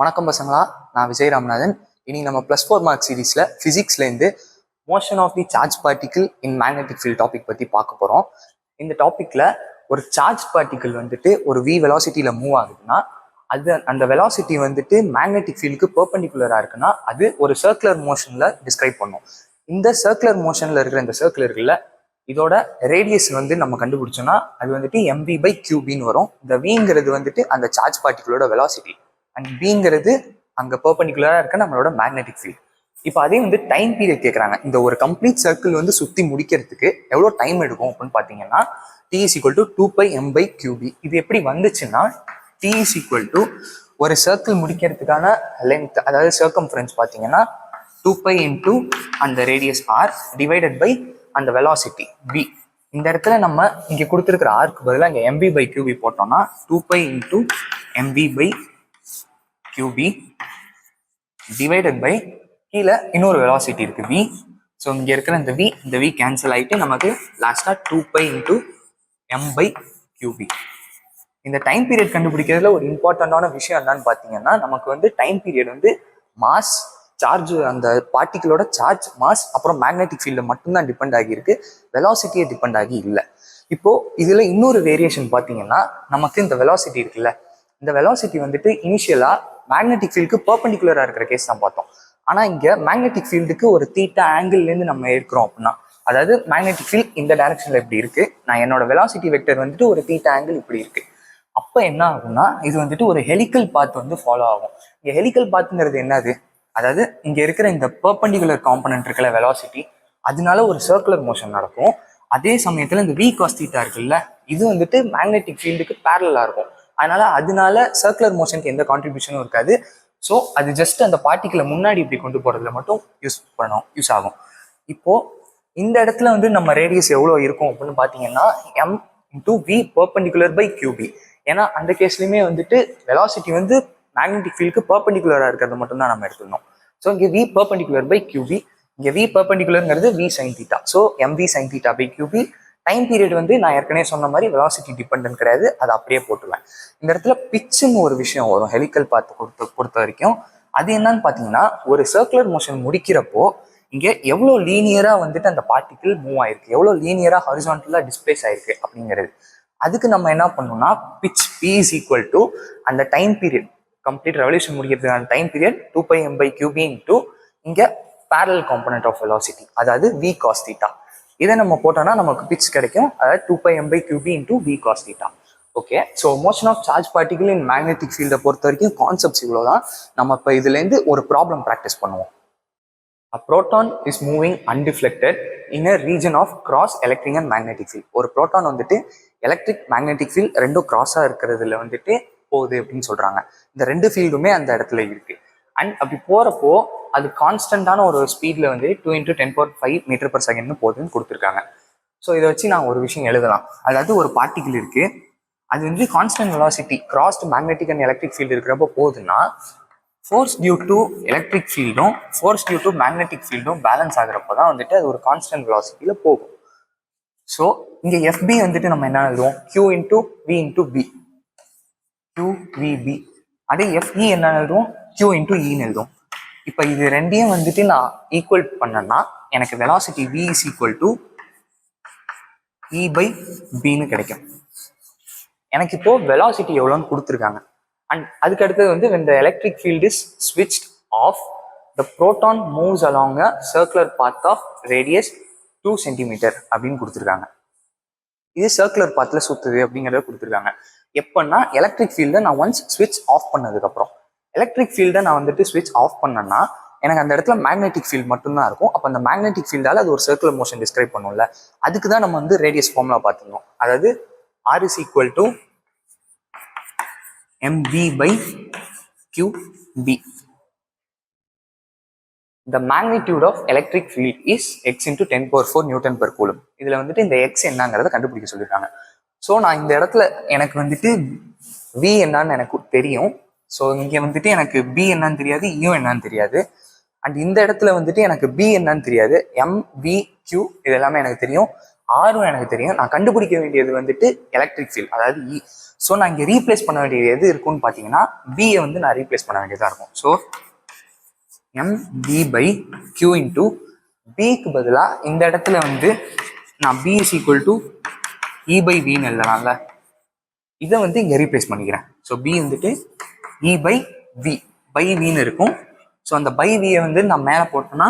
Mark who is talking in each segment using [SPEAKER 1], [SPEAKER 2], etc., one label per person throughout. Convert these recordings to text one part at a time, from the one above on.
[SPEAKER 1] வணக்கம் பசங்களா, நான் விஜய் ராமநாதன். இனி நம்ம +4 மார்க் சீரீஸில் ஃபிசிக்ஸ்லேருந்து motion of the charge particle in magnetic field topic பற்றி பார்க்க போகிறோம். இந்த டாப்பிக்கில் ஒரு சார்ஜ் பார்ட்டிகிள் வந்துட்டு ஒரு வெலாசிட்டியில் மூவ் ஆகுதுன்னா அந்த வெலாசிட்டி வந்துட்டு மேக்னெட்டிக் ஃபீல்டுக்கு பெர்பெண்டிகுலராக இருக்குன்னா அது ஒரு சர்க்குலர் மோஷனில் டிஸ்கிரைப் பண்ணும். இந்த சர்க்குலர் மோஷனில் இருக்கிற இந்த சர்க்குலர்களில் இதோட ரேடியஸ் வந்து நம்ம கண்டுபிடிச்சோம்னா அது வந்துட்டு mv/qbன்னு வரும். இந்த விங்கிறது வந்துட்டு அந்த சார்ஜ் பார்ட்டிகளோட வெலாசிட்டி அண்ட் பிங்கிறது அங்கே பெர்பெண்டிகுலராக இருக்க நம்மளோட மேக்னெட்டிக் ஃபீல்ட். இப்போ அதே வந்து டைம் பீரியட் கேட்குறாங்க. இந்த ஒரு கம்ப்ளீட் சர்க்கிள் வந்து சுற்றி முடிக்கிறதுக்கு எவ்வளோ டைம் எடுக்கும் அப்படின்னு பார்த்தீங்கன்னா t = 2πm/qb. இது எப்படி வந்துச்சுன்னா t = ஒரு சர்க்கிள் முடிக்கிறதுக்கான லென்த், அதாவது சர்க்கம்ஃபரன்ஸ் பார்த்தீங்கன்னா 2π × அந்த ரேடியஸ் r டிவைடட் பை அந்த வெலாசிட்டி v. இந்த இடத்துல நம்ம இங்கே கொடுத்துருக்கிற ஆர்க்கு பதிலாக இங்கே mv/qb போட்டோம்னா 2π × mv/qb டிவைடட் பை கீழே இன்னொரு வெலாசிட்டி இருக்கு v. ஸோ இங்கே இருக்கிற இந்த v கேன்சல் ஆகிட்டு நமக்கு லாஸ்ட்டாக 2π × m/qb. இந்த டைம் பீரியட் கண்டுபிடிக்கிறதுல ஒரு இம்பார்ட்டண்டான விஷயம் என்னன்னு பார்த்தீங்கன்னா நமக்கு வந்து டைம் பீரியட் வந்து மாஸ், சார்ஜ், அந்த பார்ட்டிகளோட சார்ஜ், மாஸ், அப்புறம் மேக்னெட்டிக் ஃபீல்டில் மட்டும்தான் டிபெண்ட் ஆகியிருக்கு, வெலாசிட்டியை டிபெண்ட் ஆகி இல்லை. இப்போ இதில் இன்னொரு வேரியேஷன் பார்த்தீங்கன்னா நமக்கு இந்த வெலாசிட்டி இருக்குல்ல, இந்த வெலாசிட்டி வந்துட்டு இனிஷியலாக மேக்னெட்டிக் ஃபீல்டுக்கு பெர்பெண்டிகுலராக இருக்கிற கேஸ் தான் பார்த்தோம். ஆனால் இங்கே மேக்னெட்டிக் ஃபீல்டுக்கு ஒரு தீட்டா ஆங்கிள்லேருந்து நம்ம எடுக்கிறோம் அப்படின்னா, அதாவது மேக்னெட்டிக் ஃபீல்ட் இந்த டைரக்ஷனில் இப்படி இருக்குது, நான் என்னோட வெலாசிட்டி வெக்டர் வந்துட்டு ஒரு தீட்டா ஆங்கிள் இப்படி இருக்குது. அப்போ என்ன ஆகும்னா இது வந்துட்டு ஒரு ஹெலிக்கல் பாத் வந்து ஃபாலோ ஆகும். இங்கே ஹெலிக்கல் பாத்துங்கிறது என்னது, அதாவது இங்கே இருக்கிற இந்த பெர்பெண்டிகுலர் காம்பனன்ட் இருக்கல வெலாசிட்டி, அதனால ஒரு சர்க்குலர் மோஷன் நடக்கும். அதே சமயத்தில் இந்த v cos θ இருக்குல்ல, இது வந்துட்டு மேக்னெட்டிக் ஃபீல்டுக்கு பேரலாக இருக்கும். அதனால சர்க்குலர் மோஷனுக்கு எந்த கான்ட்ரிபியூஷனும் இருக்காது. ஸோ அது ஜஸ்ட் அந்த பார்ட்டிகளை முன்னாடி இப்படி கொண்டு போகிறதுல மட்டும் யூஸ் ஆகும். இப்போ இந்த இடத்துல வந்து நம்ம ரேடியஸ் எவ்வளோ இருக்கும் அப்படின்னு பார்த்தீங்கன்னா m × v perpendicular/qb. ஏன்னா அந்த கேஸ்லையுமே வந்துட்டு வெலாசிட்டி வந்து மேக்னெட்டிக் ஃபீல்டுக்கு பெர்பெண்டிகுலராக இருக்கிறது மட்டும்தான் நம்ம எடுத்துக்கணும். ஸோ இங்கே v perpendicular/qb, இங்கே v perpendicularங்கிறது v sin θ. So mv sin θ/qb. Time period வந்து நான் ஏற்கனவே சொன்ன மாதிரி வெலாசிட்டி டிபெண்டன்ட் கிடையாது, அதை அப்படியே போட்டுருவேன். இந்த இடத்துல பிச்சுன்னு ஒரு விஷயம் வரும் ஹெலிக்கல் பாத் பொறுத்த வரைக்கும். அது என்னன்னு பார்த்தீங்கன்னா ஒரு சர்க்குலர் மோஷன் முடிக்கிறப்போ இங்கே எவ்வளோ லீனியராக வந்துட்டு அந்த பார்ட்டிகிள் மூவ் ஆயிருக்கு, எவ்வளோ லீனியராக ஹாரிசான்டலாக டிஸ்பிளேஸ் ஆயிருக்கு அப்படிங்கிறது. அதுக்கு நம்ம என்ன பண்ணணும்னா பிச் p = அந்த டைம் பீரியட், கம்ப்ளீட் ரெவல்யூஷன் முடிக்கிறதுக்கான டைம் பீரியட் 2πm/qb × இங்கே பேரலல் காம்பனன்ட் ஆஃப் வெலாசிட்டி, அதாவது v cos θ. இதை நம்ம போட்டோம்னா நமக்கு பிச் கிடைக்கும், அதாவது 2πm/qb × v cos θ. Okay, so motion of charge particle in magnetic ஃபீல்டை பொறுத்த வரைக்கும் கான்செப்ட்ஸ் இவ்வளோதான். நம்ம இப்போ இதுலேருந்து ஒரு ப்ராப்ளம் ப்ராக்டிஸ் பண்ணுவோம். A proton is moving undeflected in a region of cross electric and magnetic field. ஒரு ப்ரோட்டான் வந்துட்டு எலக்ட்ரிக் மேக்னெட்டிக் ஃபீல்ட் ரெண்டும் கிராஸாக இருக்கிறதுல வந்துட்டு போகுது அப்படின்னு சொல்கிறாங்க. இந்த ரெண்டு ஃபீல்டுமே அந்த இடத்துல இருக்குது. அண்ட் அப்படி போகிறப்போ அது கான்ஸ்டன்டான ஒரு ஸ்பீடில் வந்து 2 × 10⁵ m/s போகுதுன்னு கொடுத்துருக்காங்க. ஸோ இதை வச்சு நான் ஒரு விஷயம் எழுதலாம். அதாவது ஒரு பார்ட்டிகிள் இருக்குது, அது வந்து constant velocity crossed magnetic and electric field இருக்கிறப்போ போகுதுன்னா ஃபோர்ஸ் டியூ டு எலக்ட்ரிக் ஃபீல்டும் ஃபோர்ஸ் டியூ டு மேக்னெட்டிக் ஃபீல்டும் பேலன்ஸ் ஆகிறப்போ தான் வந்துட்டு அது ஒரு கான்ஸ்டன்ட் வெலாசிட்டியில் போகும். ஸோ இங்கே FB வந்துட்டு நம்ம என்ன எழுதுவோம், Q × V × B, QVB. அதே FE என்ன எழுதுவோம், Q × Eன்னு எழுதுவோம். இப்போ இது ரெண்டையும் வந்துட்டு நான் ஈக்குவல் பண்ணேன்னா எனக்கு வெலாசிட்டி V = E/Bன்னு கிடைக்கும். எனக்கு இப்போ வெலாசிட்டி எவ்வளோன்னு கொடுத்துருக்காங்க. அண்ட் அதுக்கு அடுத்தது வந்து when the electric field is switched off, the proton moves along a circular path of radius 2 cm அப்படின்னு கொடுத்துருக்காங்க. இது சர்க்குலர் பாத்தில் சுற்றுது அப்படிங்கிறத கொடுத்துருக்காங்க. எப்போன்னா எலக்ட்ரிக் ஃபீல்டை நான் ஒன்ஸ் ஸ்விட்ச் ஆஃப் பண்ணதுக்கப்புறம், எலக்ட்ரிக் ஃபீல்டை நான் வந்துட்டு ஸ்விட்ச் ஆஃப் பண்ணேன்னா எனக்கு அந்த இடத்துல மேக்னெட்டிக் ஃபீல்ட் மட்டும்தான் இருக்கும். அப்போ அந்த மேக்னெட்டிக் ஃபீல்டால் அது ஒரு சர்க்குலர் மோஷன் டிஸ்கிரைப் பண்ணும்ல, அதுக்கு தான் நம்ம வந்து ரேடியஸ் ஃபார்முலா பார்த்துருந்தோம். அதாவது R = mv/qb. The magnitude of electric field is x × 10⁴ N/Coulomb. இதில் வந்துட்டு இந்த எக்ஸ் என்னங்கிறத கண்டுபிடிக்க சொல்லியிருக்காங்க. ஸோ நான் இந்த இடத்துல எனக்கு வந்துட்டு v என்னன்னு எனக்கு தெரியும். ஸோ இங்கே வந்துட்டு எனக்கு b என்னன்னு தெரியாது, u என்னன்னு தெரியாது. அண்ட் இந்த இடத்துல வந்துட்டு எனக்கு b என்னன்னு தெரியாது, m, v, q இது எல்லாமே எனக்கு தெரியும். ஆரும் எனக்கு தெரியும். நான் கண்டுபிடிக்க வேண்டியது வந்துட்டு எலக்ட்ரிக் ஃபீல்ட், அதாவது இ. ஸோ நான் இங்கே ரீப்ளேஸ் பண்ண வேண்டியது எது இருக்குன்னு பார்த்தீங்கன்னா பியை வந்து நான் ரீப்ளேஸ் பண்ண வேண்டியதாக இருக்கும். ஸோ mv/q இன்டூ பிக்கு பதிலாக இந்த இடத்துல வந்து நான் b இஸ் ஈக்குவல் டு e/vன்னு எழுதலாம்ல. இதை வந்து இங்கே ரீப்ளேஸ் பண்ணிக்கிறேன். ஸோ b வந்துட்டு e/v பை வின்னு இருக்கும். ஸோ அந்த பை வியை வந்து நான் மேலே போட்டோம்னா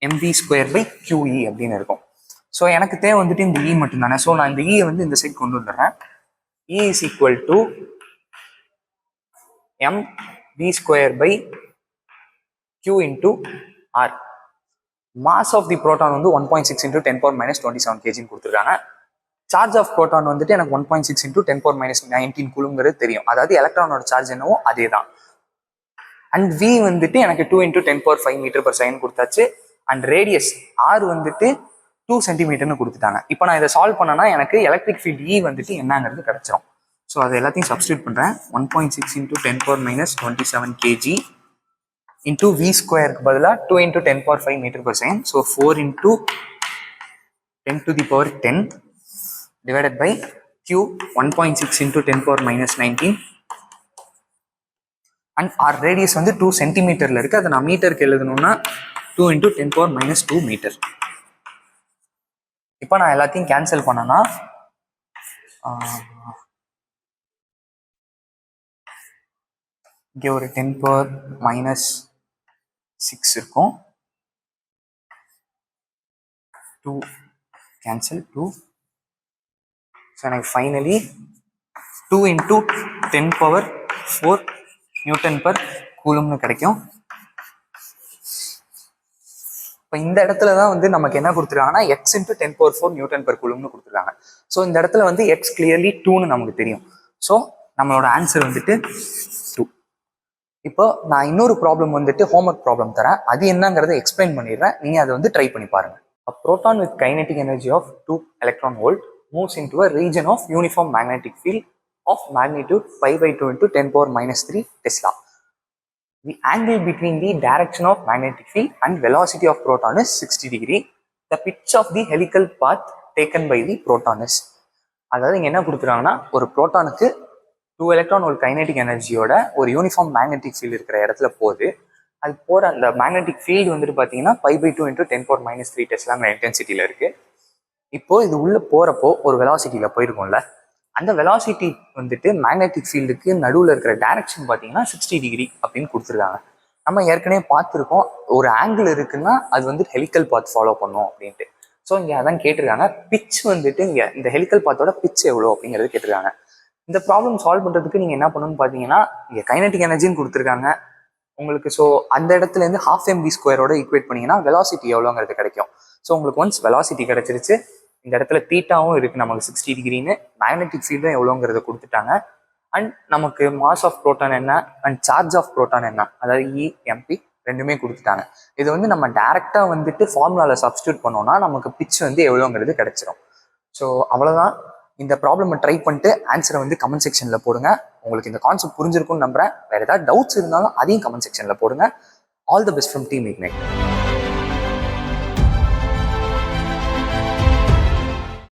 [SPEAKER 1] mv²/qe அப்படின்னு இருக்கும். ஸோ எனக்கு தேவை வந்துட்டு இந்த இ மட்டும் தானே. ஸோ நான் இந்த இயை வந்து இந்த சைட் கொண்டு வந்துடுறேன். E is equal to mv²/q into R. Mass of the proton வந்து 1.6 இன்டூ 10⁻⁻27 kgன்னு கொடுத்துருக்காங்க. சார்ஜ் ஆஃப் ப்ரோட்டான் வந்துட்டு எனக்கு 1.6 இன்டூ 10⁻⁻19 கூலுங்கிறது தெரியும். அதாவது எலக்ட்ரானோட சார்ஜ் என்னவோ அதே தான். அண்ட் வி வந்துட்டு எனக்கு 2 இன்டூ 10⁻5 மீட்டர்/செகண்ட் கொடுத்தாச்சு. அண்ட் ரேடியஸ் ஆர் வந்துட்டு 2 சென்டிமீட்டர்னு கொடுத்துட்டாங்க. இப்போ நான் இதை சால்வ் பண்ணனா எனக்கு எலக்ட்ரிக் ஃபீல்ட் இ வந்துட்டு என்னங்கிறது கிடைச்சிரும். ஸோ அது எல்லாத்தையும் சப்ஸ்டியூட் பண்ணுறேன். 1.6 இன்டூ 10⁻⁻27 kg இன்டூ வி ஸ்கொயருக்கு பதிலாக 2 into 10⁻5 metre per second. So 4 into 10⁻10 divided by q 1.6 into 10⁻⁻19 and our radius வந்து 2 சென்டிமீட்டர்ல இருக்கு. அதை நான் மீட்டருக்கு எழுதணும்னா 2 into 10⁻2 மீட்டர். இப்போ நான் எல்லாத்தையும் கேன்சல் பண்ணனா இங்கே ஒரு 10⁻6 இருக்கும். 2 கேன்சல் 2. ஸோ எனக்கு ஃபைனலி 2 இன்டூ 10⁻4 நியூட்டன்/கூலும்னு கிடைக்கும். இப்போ இந்த இடத்துல தான் வந்து நமக்கு என்ன கொடுத்துருக்காங்கன்னா எக்ஸ் இன்டூ 10⁻4 நியூட்டன்/கூலும்னு கொடுத்துருக்காங்க. ஸோ இந்த இடத்துல வந்து எக்ஸ் கிளியர்லி 2ன்னு நமக்கு தெரியும். ஸோ நம்மளோட ஆன்சர் வந்துட்டு 2. இப்போ நான் இன்னொரு ப்ராப்ளம் வந்துட்டு ஹோம்ஒர்க் ப்ராப்ளம் தரேன். அது என்னங்கிறத எக்ஸ்பிளைன் பண்ணிடுறேன். நீங்கள் அதை வந்து ட்ரை பண்ணி பாருங்க. A proton with kinetic energy of 2 electron volt moves into a region of uniform magnetic field of magnitude pi/2 into 10⁻³ Tesla. The angle between the direction of magnetic field and velocity of proton is 60 degree. The pitch of the helical path taken by the proton is. அதாவது இங்கே என்ன கொடுத்துருக்காங்கன்னா ஒரு ப்ரோட்டானுக்கு 2 electron volt kinetic எனர்ஜியோட ஒரு uniform magnetic field இருக்கிற இடத்துல போகுது. அது போகிற அந்த மேக்னெட்டிக் ஃபீல்டு வந்துட்டு பார்த்தீங்கன்னா pi/2 into 10⁻³ டெஸ்லாங்கிற இன்டென்சிட்டியில் இருக்குது. இப்போது இது உள்ளே போகிறப்போ ஒரு வெலாசிட்டியில் போயிருக்கோம்ல, அந்த வெலாசிட்டி வந்துட்டு மேக்னெட்டிக் ஃபீல்டுக்கு நடுவில் இருக்கிற டைரக்ஷன் பார்த்தீங்கன்னா 60 டிகிரி அப்படின்னு கொடுத்துருக்காங்க. நம்ம ஏற்கனவே பார்த்துருக்கோம், ஒரு ஆங்கிள் இருக்குன்னா அது வந்து ஹெலிக்கல் பாத் ஃபாலோ பண்ணும் அப்படின்ட்டு. ஸோ இங்கே அதான் கேட்டிருக்காங்க. பிச் வந்துட்டு இங்கே இந்த ஹெலிக்கல் பாத்தோட பிச் எவ்வளோ அப்படிங்கிறது கேட்டிருக்காங்க. இந்த ப்ராப்ளம் சால்வ் பண்ணுறதுக்கு நீங்கள் என்ன பண்ணணும்னு பார்த்தீங்கன்னா இங்கே கைனெட்டிக் எனர்ஜின்னு கொடுத்துருக்காங்க உங்களுக்கு. ஸோ அந்த இடத்துலேருந்து 12 mv² ஈக்குவேட் பண்ணிங்கன்னா வெலாசிட்டி எவ்வளோங்கிறது கிடைக்கும். ஸோ உங்களுக்கு ஒன்ஸ் வெலாசிட்டி கிடைச்சிருச்சு, இந்த இடத்துல தீட்டாவும் இருக்குது நமக்கு 60 டிகிரின்னு, மேக்னெட்டிக் ஃபீல்டும் எவ்வளோங்கிறத கொடுத்துட்டாங்க. அண்ட் நமக்கு மாஸ் ஆஃப் ப்ரோட்டான் என்ன அண்ட் சார்ஜ் ஆஃப் ப்ரோட்டான் என்ன, அதாவது இஎம்பி ரெண்டுமே கொடுத்துட்டாங்க. இது வந்து நம்ம டேரெக்டாக வந்துட்டு ஃபார்முலாவில் சப்ஸ்டியூட் பண்ணோம்னா நமக்கு பிச் வந்து எவ்வளோங்கிறது கிடைச்சிரும். ஸோ அவ்வளோதான். இந்த ப்ராப்ளமை ட்ரை பண்ணிட்டு ஆன்சரை வந்து கமெண்ட் செக்ஷனில் போடுங்க. உங்களுக்கு இந்த கான்செப்ட் புரிஞ்சிருக்கும்னு நம்புறேன். வேறு ஏதாவது டவுட்ஸ் இருந்தாலும் அதையும் கமெண்ட் செக்ஷனில் போடுங்க. All the best from team ignite.